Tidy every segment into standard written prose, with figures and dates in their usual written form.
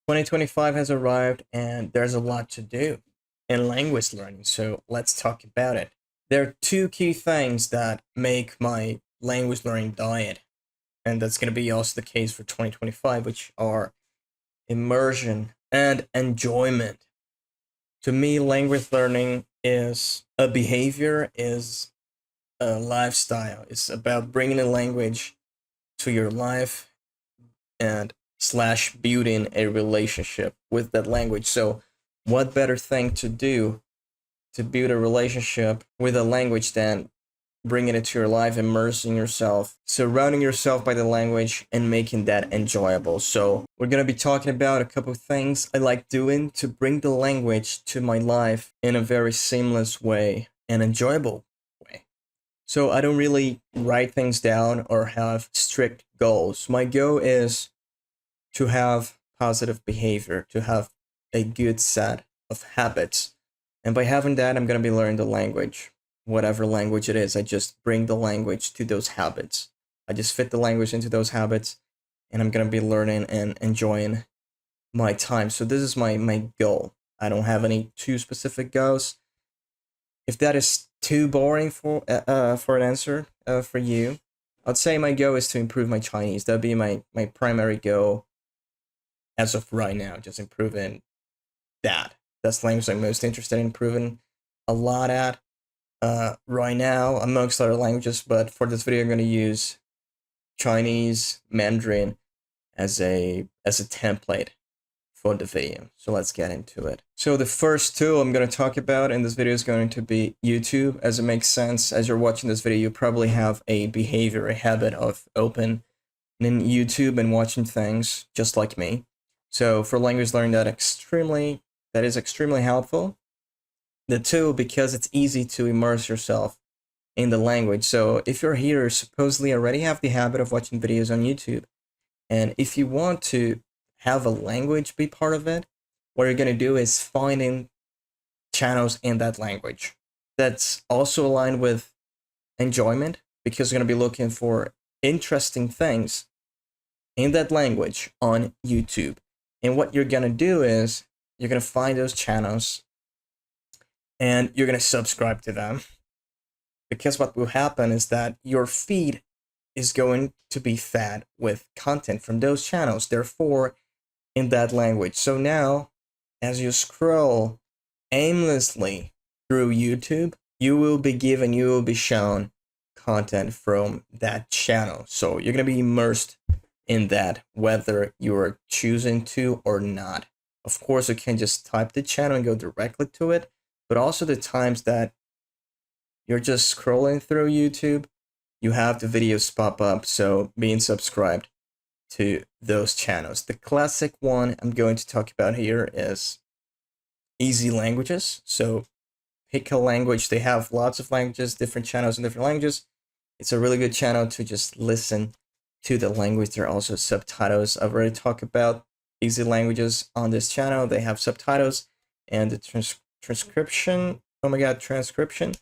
2025 has arrived and there's a lot to do in language learning, so let's talk about it. There are two key things that make my language learning diet, and that's going to be also the case for 2025, which are immersion and enjoyment. To me, language learning is a behavior, is a lifestyle. It's about bringing a language to your life and slash building a relationship with that language. So what better thing to do to build a relationship with a language than bringing it to your life, immersing yourself, surrounding yourself by the language, and making that enjoyable. So we're going to be talking about a couple of things I like doing to bring the language to my life in a very seamless way and enjoyable way. So I don't really write things down or have strict goals. My goal is to have positive behavior, to have a good set of habits. And by having that, I'm going to be learning the language. Whatever language it is, I just bring the language to those habits. I just fit the language into those habits, and I'm going to be learning and enjoying my time. So this is my goal. I don't have any too specific goals. If that is too boring for an answer for you, I'd say my goal is to improve my Chinese. That'd be my primary goal as of right now, just improving that. That's the language I'm most interested in improving a lot at right now, amongst other languages. But for this video, I'm going to use Chinese, Mandarin as a template for the video. So let's get into it. So the first tool I'm going to talk about in this video is going to be YouTube. As it makes sense, as you're watching this video, you probably have a behavior, a habit of opening YouTube and watching things just like me. So for language learning, that is extremely helpful. The tool, because it's easy to immerse yourself in the language. So if you're here, supposedly already have the habit of watching videos on YouTube, and if you want to have a language be part of it, what you're going to do is finding channels in that language. That's also aligned with enjoyment, because you're going to be looking for interesting things in that language on YouTube. And what you're going to do is you're going to find those channels and you're going to subscribe to them, because what will happen is that your feed is going to be fed with content from those channels, therefore in that language. So now, as you scroll aimlessly through YouTube, you will be shown content from that channel. So you're going to be immersed in that, whether you're choosing to or not. Of course, you can just type the channel and go directly to it, but also the times that you're just scrolling through YouTube, you have the videos pop up, so being subscribed to those channels. The classic one I'm going to talk about here is Easy Languages. So pick a language. They have lots of languages, different channels in different languages. It's a really good channel to just listen to the language. There are also subtitles. I've already talked about Easy Languages on this channel. They have subtitles and the transcription. Oh my god, transcription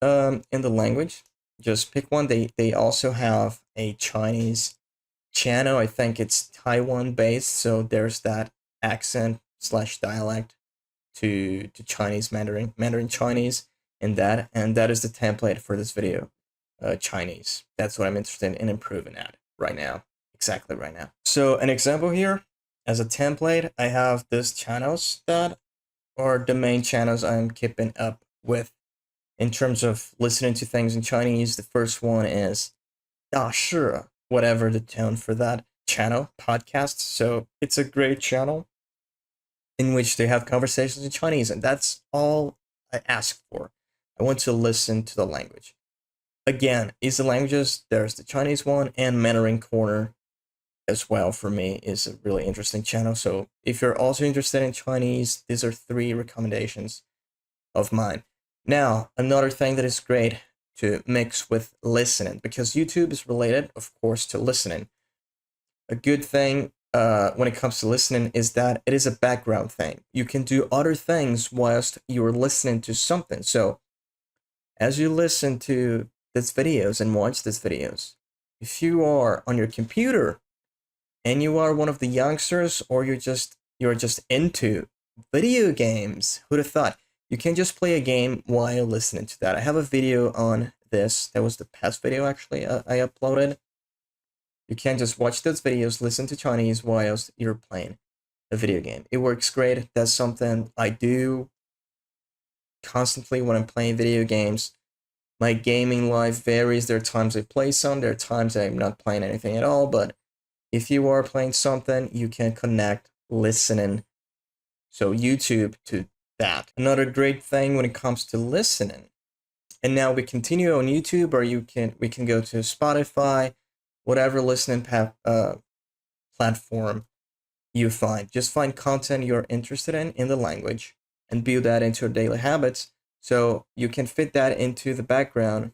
in the language. Just pick one. They also have a Chinese channel. I think it's Taiwan based, so there's that accent slash dialect to Chinese, Mandarin Chinese, and that is the template for this video. Chinese. That's what I'm interested in improving at right now. Exactly right now. So an example here, as a template, I have these channels that are the main channels I'm keeping up with in terms of listening to things in Chinese. The first one is 大事, whatever the tone for that channel, podcast. So it's a great channel in which they have conversations in Chinese, and that's all I ask for. I want to listen to the language. Again, Easy Languages, there's the Chinese one, and Mandarin Corner as well, for me, is a really interesting channel. So if you're also interested in Chinese, these are 3 recommendations of mine. Now, another thing that is great to mix with listening, because YouTube is related, of course, to listening. A good thing when it comes to listening is that it is a background thing. You can do other things whilst you're listening to something. So as you listen to these videos and watch these videos, if you are on your computer and you are one of the youngsters, or you're just into video games, who'd have thought? You can just play a game while listening to that. I have a video on this. That was the past video actually I uploaded. You can just watch those videos, listen to Chinese whilst you're playing a video game. It works great. That's something I do constantly when I'm playing video games. My gaming life varies. There are times I play some, there are times I'm not playing anything at all, but if you are playing something, you can connect listening, so YouTube, to that. Another great thing when it comes to listening, and now we continue on YouTube, or we can go to Spotify, whatever listening platform you find. Just find content you're interested in the language and build that into your daily habits, so you can fit that into the background.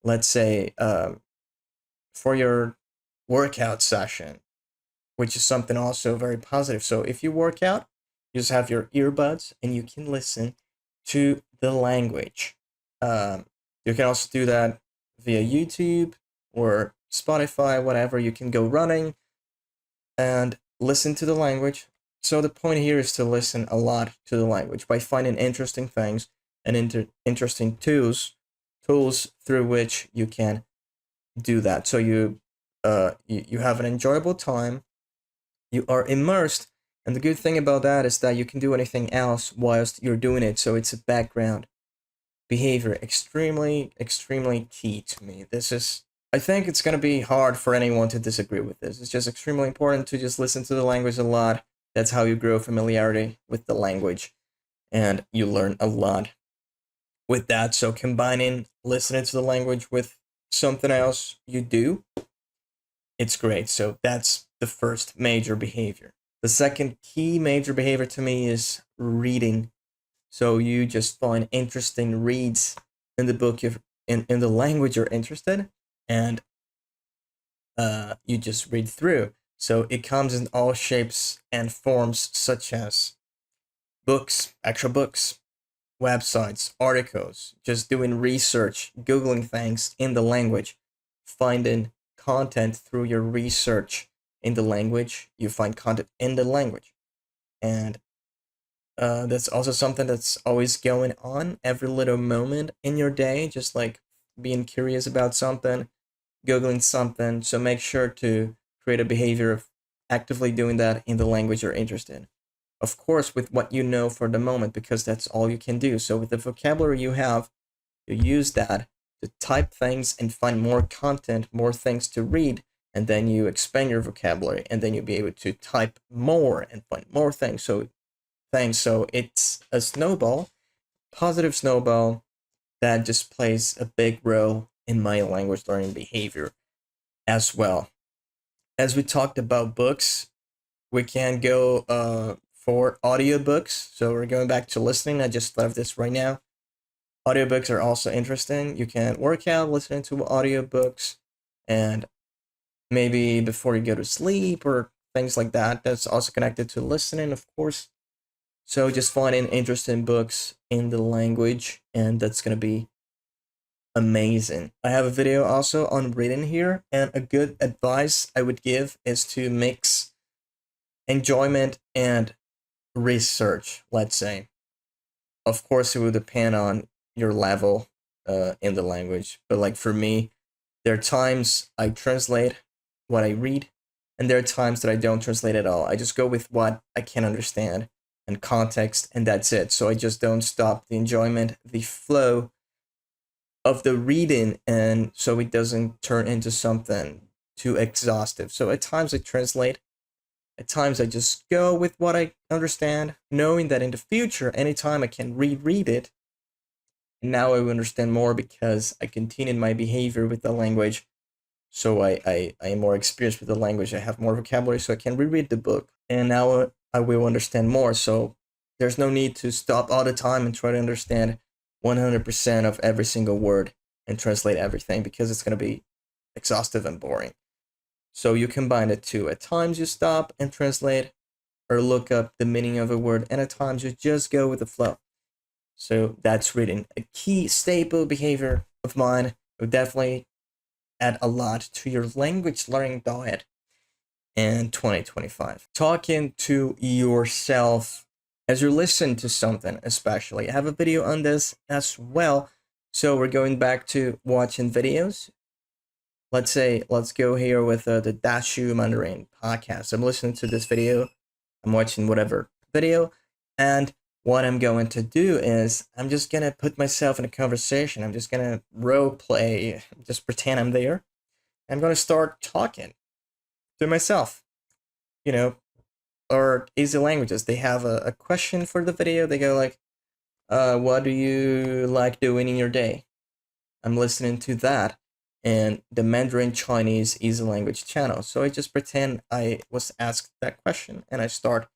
Let's say for your workout session, which is something also very positive. So if you work out, you just have your earbuds and you can listen to the language. You can also do that via YouTube or Spotify, whatever. You can go running and listen to the language. So the point here is to listen a lot to the language by finding interesting things and interesting tools through which you can do that. So you have an enjoyable time, you are immersed, and the good thing about that is that you can do anything else whilst you're doing it. So it's a background behavior, extremely key to me. I think it's going to be hard for anyone to disagree with this. It's just extremely important to just listen to the language a lot. That's how you grow familiarity with the language, and you learn a lot with that. So combining listening to the language with something else you do, it's great. So that's the first major behavior. The second key major behavior to me is reading. So you just find interesting reads in the book, in the language you're interested, and you just read through. So it comes in all shapes and forms, such as books, actual books, websites, articles, just doing research, Googling things in the language, finding content through your research in the language. You find content in the language. And that's also something that's always going on every little moment in your day, just like being curious about something, Googling something. So make sure to create a behavior of actively doing that in the language you're interested in. Of course, with what you know for the moment, because that's all you can do. So with the vocabulary you have, you use that to type things and find more content, more things to read, and then you expand your vocabulary, and then you'll be able to type more and find more things. So it's a snowball, positive snowball, that just plays a big role in my language learning behavior as well. As we talked about books, we can go for audiobooks. So we're going back to listening. I just thought of this right now. Audiobooks are also interesting. You can work out listening to audiobooks, and maybe before you go to sleep or things like that. That's also connected to listening, of course. So just finding interesting books in the language, and that's going to be amazing. I have a video also on reading here, and a good advice I would give is to mix enjoyment and research, let's say. Of course, it will depend on your level in the language, but like for me, there are times I translate what I read, and there are times that I don't translate at all. I just go with what I can understand and context, and that's it. So I just don't stop the enjoyment, the flow of the reading, and so it doesn't turn into something too exhaustive. So at times I translate, at times I just go with what I understand, knowing that in the future, anytime I can reread it, and now I will understand more because I continued my behavior with the language. So I am more experienced with the language. I have more vocabulary, so I can reread the book, and now I will understand more. So there's no need to stop all the time and try to understand 100% of every single word and translate everything, because it's going to be exhaustive and boring. So you combine the two. At times you stop and translate or look up the meaning of a word, and at times you just go with the flow. So that's reading. A key staple behavior of mine would definitely add a lot to your language learning diet. and 2025. Talking to yourself as you listen to something, especially. I have a video on this as well. So we're going back to watching videos. Let's go here with the Dashu Mandarin podcast. I'm listening to this video. I'm watching whatever video. And what I'm going to do is I'm just going to put myself in a conversation. I'm just going to role play, just pretend I'm there. I'm going to start talking to myself, you know, or easy languages. They have a question for the video. They go like, what do you like doing in your day? I'm listening to that and the Mandarin Chinese easy language channel. So I just pretend I was asked that question and I start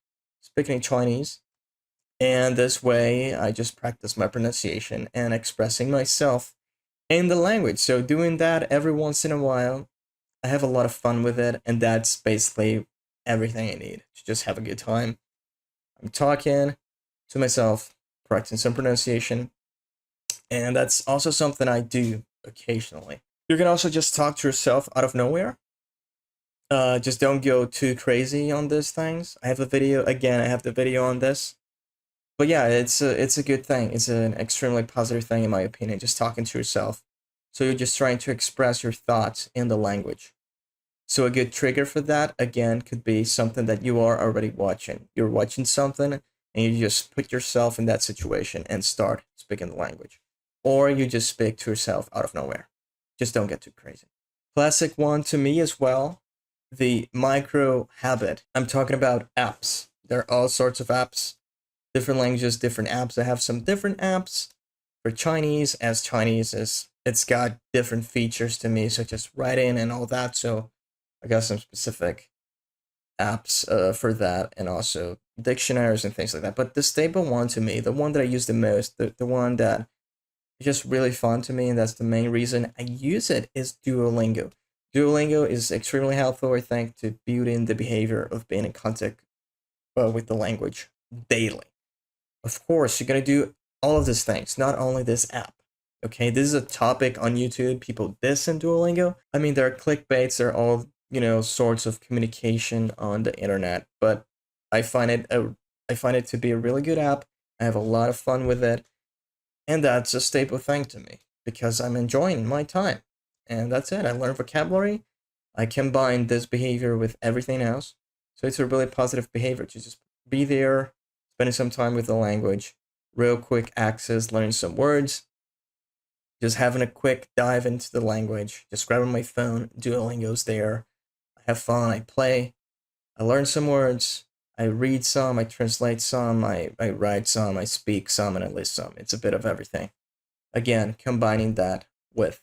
speaking Chinese. And this way I just practice my pronunciation and expressing myself in the language. So doing that every once in a while, I have a lot of fun with it. And that's basically everything I need to just have a good time. I'm talking to myself, practicing some pronunciation. And that's also something I do occasionally. You can also just talk to yourself out of nowhere. Just don't go too crazy on these things. I have a video, again, I have the video on this. But yeah, it's a good thing. It's an extremely positive thing in my opinion, just talking to yourself. So you're just trying to express your thoughts in the language. So a good trigger for that, again, could be something that you are already watching. You're watching something and you just put yourself in that situation and start speaking the language. Or you just speak to yourself out of nowhere. Just don't get too crazy. Classic one to me as well, the micro habit. I'm talking about apps. There are all sorts of apps, different languages, different apps. I have some different apps for Chinese, as Chinese is, it's got different features to me, such as writing and all that. So I got some specific apps for that, and also dictionaries and things like that. But the stable one to me, the one that I use the most, the one that is just really fun to me, and that's the main reason I use it, is Duolingo. Duolingo is extremely helpful, I think, to build in the behavior of being in contact with the language daily. Of course, you're going to do all of these things, not only this app. Okay, this is a topic on YouTube. People diss in Duolingo. I mean, there are clickbaits, there are all, sorts of communication on the internet, but I find it to be a really good app. I have a lot of fun with it, and that's a staple thing to me because I'm enjoying my time. And that's it. I learn vocabulary. I combine this behavior with everything else. So it's a really positive behavior to just be there, spending some time with the language, real quick access, learning some words, just having a quick dive into the language, just grabbing my phone, Duolingo's there. I have fun, I play, I learn some words, I read some, I translate some, I write some, I speak some, and I list some. It's a bit of everything. Again, combining that with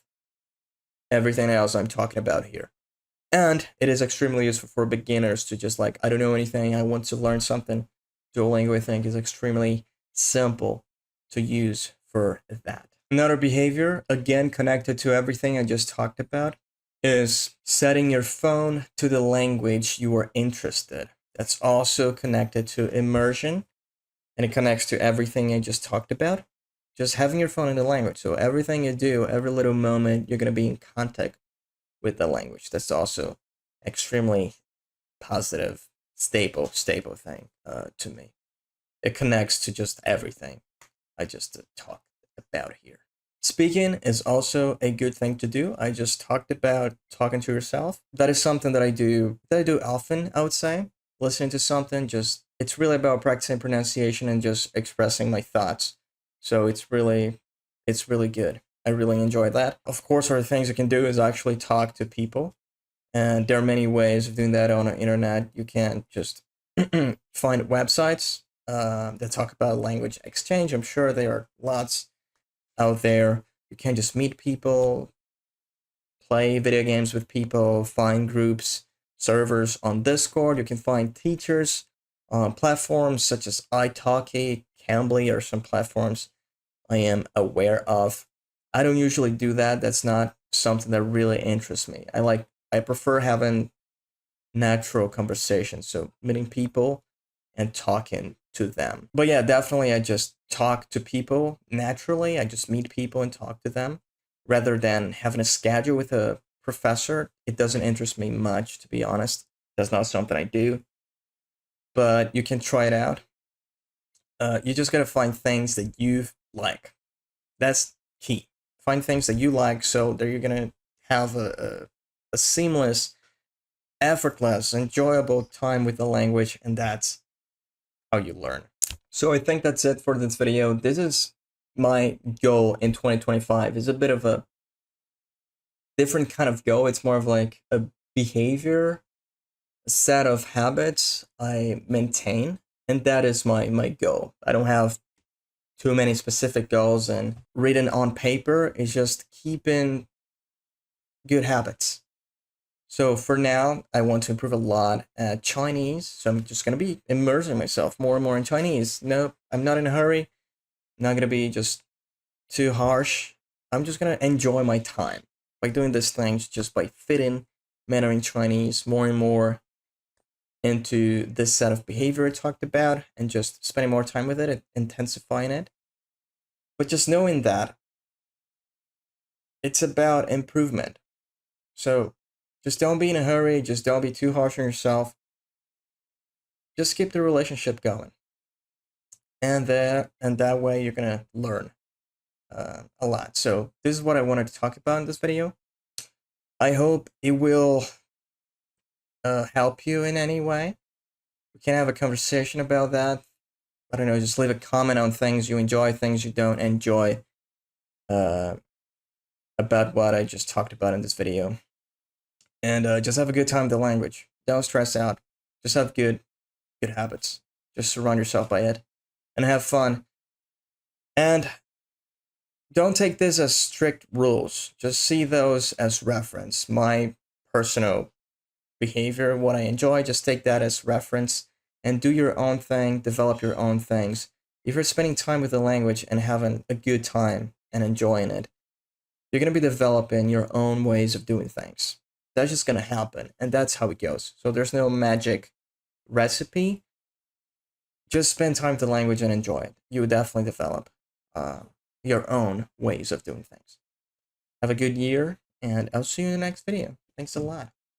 everything else I'm talking about here. And it is extremely useful for beginners to just like, I don't know anything, I want to learn something. Duolingo, I think, is extremely simple to use for that. Another behavior, again, connected to everything I just talked about, is setting your phone to the language you are interested. That's also connected to immersion, and it connects to everything I just talked about. Just having your phone in the language. So everything you do, every little moment, you're going to be in contact with the language. That's also extremely positive, stable thing to me. It connects to just everything I just talked about here. Speaking is also a good thing to do. I just talked about talking to yourself. That is something that I do often, I would say. Listening to something, it's really about practicing pronunciation and just expressing my thoughts. So it's really good. I really enjoy that. Of course, other things you can do is actually talk to people. And there are many ways of doing that on the internet. You can just find websites that talk about language exchange. I'm sure there are lots out there. You can just meet people, play video games with people, find groups, servers on Discord. You can find teachers on platforms such as italki, Cambly, or some platforms I am aware of. I don't usually do that. That's not something that really interests me. I prefer having natural conversations, so meeting people and talking to them. But yeah, definitely I just talk to people naturally. I just meet people and talk to them rather than having a schedule with a professor. It doesn't interest me much, to be honest. That's not something I do, but you can try it out. You just gotta find things that you like. That's key. Find things that you like, so that you're gonna have a seamless, effortless, enjoyable time with the language, and that's how you learn. So I think that's it for this video. This is my goal in 2025. It's a bit of a different kind of goal. It's more of like a behavior, a set of habits I maintain, and that is my goal. I don't have too many specific goals, and written on paper is just keeping good habits. So for now, I want to improve a lot at Chinese. So I'm just going to be immersing myself more and more in Chinese. No, I'm not in a hurry. I'm not going to be just too harsh. I'm just going to enjoy my time by doing these things, just by fitting Mandarin Chinese more and more into this set of behavior I talked about, and just spending more time with it and intensifying it. But just knowing that it's about improvement. So just don't be in a hurry. Just don't be too harsh on yourself. Just keep the relationship going, and that way you're gonna learn a lot. So this is what I wanted to talk about in this video. I hope it will help you in any way. We can have a conversation about that. I don't know. Just leave a comment on things you enjoy, things you don't enjoy, about what I just talked about in this video. And just have a good time with the language. Don't stress out. Just have good habits. Just surround yourself by it and have fun. And don't take this as strict rules. Just see those as reference. My personal behavior, what I enjoy, just take that as reference and do your own thing, develop your own things. If you're spending time with the language and having a good time and enjoying it, you're going to be developing your own ways of doing things. That's just going to happen, and that's how it goes. So there's no magic recipe. Just spend time with the language and enjoy it. You will definitely develop your own ways of doing things. Have a good year, and I'll see you in the next video. Thanks a lot.